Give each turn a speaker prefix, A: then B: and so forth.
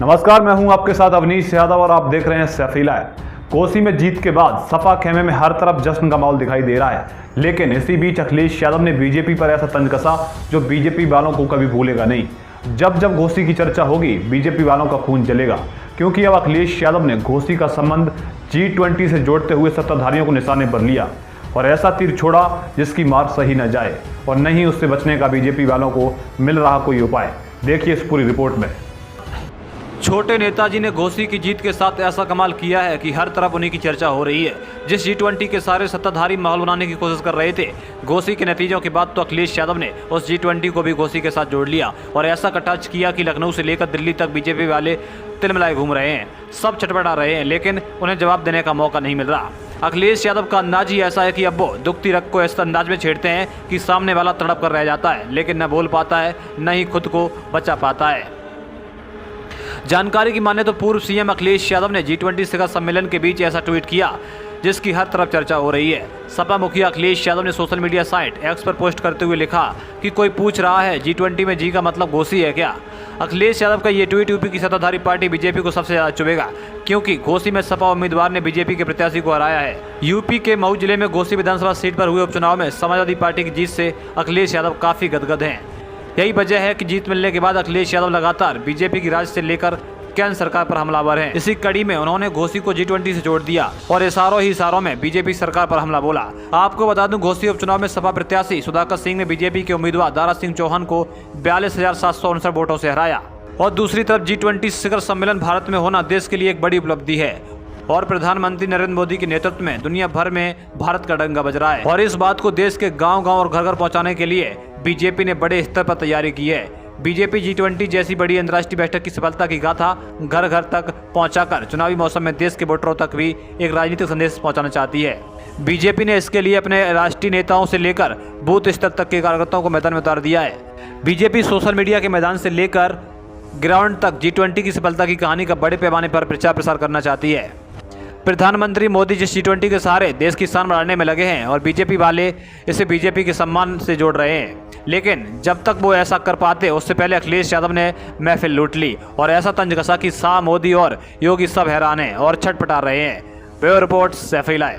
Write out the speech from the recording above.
A: नमस्कार, मैं हूं आपके साथ अवनीश यादव और आप देख रहे हैं सैफीला। कोसी में जीत के बाद सपा खेमे में हर तरफ जश्न का माहौल दिखाई दे रहा है, लेकिन इसी बीच अखिलेश यादव ने बीजेपी पर ऐसा तंज कसा जो बीजेपी वालों को कभी भूलेगा नहीं। जब जब घोसी की चर्चा होगी बीजेपी वालों का खून जलेगा, क्योंकि अब अखिलेश यादव ने घोसी का संबंध G20 से जोड़ते हुए सत्ताधारियों को निशाने पर लिया और ऐसा तीर छोड़ा जिसकी मार सही न जाए और न ही उससे बचने का बीजेपी वालों को मिल रहा कोई उपाय। देखिए इस पूरी रिपोर्ट में।
B: छोटे नेताजी ने घोसी की जीत के साथ ऐसा कमाल किया है कि हर तरफ उन्हीं की चर्चा हो रही है। जिस G20 के सारे सत्ताधारी माहौल बनाने की कोशिश कर रहे थे, घोसी के नतीजों के बाद तो अखिलेश यादव ने उस G20 को भी घोसी के साथ जोड़ लिया और ऐसा कटाच किया कि लखनऊ से लेकर दिल्ली तक बीजेपी वाले तिलमिलाए घूम रहे हैं, सब छटपटा रहे हैं, लेकिन उन्हें जवाब देने का मौका नहीं मिल रहा। अखिलेश यादव का अंदाज ही ऐसा है कि अब वो दुखती रग को इस अंदाज में छेड़ते हैं कि सामने वाला तड़प कर रह जाता है, लेकिन न बोल पाता है न ही खुद को बचा पाता है। जानकारी की माने तो पूर्व सीएम अखिलेश यादव ने G20 शिखर सम्मेलन के बीच ऐसा ट्वीट किया जिसकी हर तरफ चर्चा हो रही है। सपा मुखिया अखिलेश यादव ने सोशल मीडिया साइट एक्स पर पोस्ट करते हुए लिखा कि कोई पूछ रहा है G20 में जी का मतलब घोसी है क्या। अखिलेश यादव का ये ट्वीट यूपी की सत्ताधारी पार्टी बीजेपी को सबसे ज्यादा चुभेगा, क्योंकि घोसी में सपा उम्मीदवार ने बीजेपी के प्रत्याशी को हराया है। यूपी के मऊ जिले में घोसी विधानसभा सीट पर हुए उपचुनाव में समाजवादी पार्टी की जीत से अखिलेश यादव काफी गदगद हैं। यही वजह है कि जीत मिलने के बाद अखिलेश यादव लगातार बीजेपी की राज से लेकर केंद्र सरकार पर हमलावर हैं। इसी कड़ी में उन्होंने घोसी को G20 से जोड़ दिया और इशारों ही इशारों में बीजेपी सरकार पर हमला बोला। आपको बता दूं, घोसी उपचुनाव में सपा प्रत्याशी सुधाकर सिंह ने बीजेपी के उम्मीदवार दारा सिंह चौहान को 42,759 वोटों से हराया। और दूसरी तरफ G20 शिखर सम्मेलन भारत में होना देश के लिए एक बड़ी उपलब्धि है और प्रधानमंत्री नरेंद्र मोदी के नेतृत्व में दुनिया भर में भारत का डंका बज रहा है। और इस बात को देश के गांव-गांव और घर-घर पहुंचाने के लिए बीजेपी ने बड़े स्तर पर तैयारी की है। बीजेपी G20 जैसी बड़ी अंतर्राष्ट्रीय बैठक की सफलता की गाथा घर घर तक पहुंचाकर चुनावी मौसम में देश के वोटरों तक भी एक राजनीतिक संदेश पहुंचाना चाहती है। बीजेपी ने इसके लिए अपने राष्ट्रीय नेताओं से लेकर बूथ स्तर तक के कार्यकर्ताओं को मैदान में उतार दिया है। बीजेपी सोशल मीडिया के मैदान से लेकर ग्राउंड तक G20 की सफलता की कहानी का बड़े पैमाने पर प्रचार प्रसार करना चाहती है। प्रधानमंत्री मोदी जिस G20 के सहारे देश की शान बढ़ाने में लगे हैं और बीजेपी वाले इसे बीजेपी के सम्मान से जोड़ रहे हैं, लेकिन जब तक वो ऐसा कर पाते उससे पहले अखिलेश यादव ने महफिल लूट ली और ऐसा तंज कसा कि शाह, मोदी और योगी सब हैरान हैं और छटपटा रहे हैं। Bureau report सैफीला।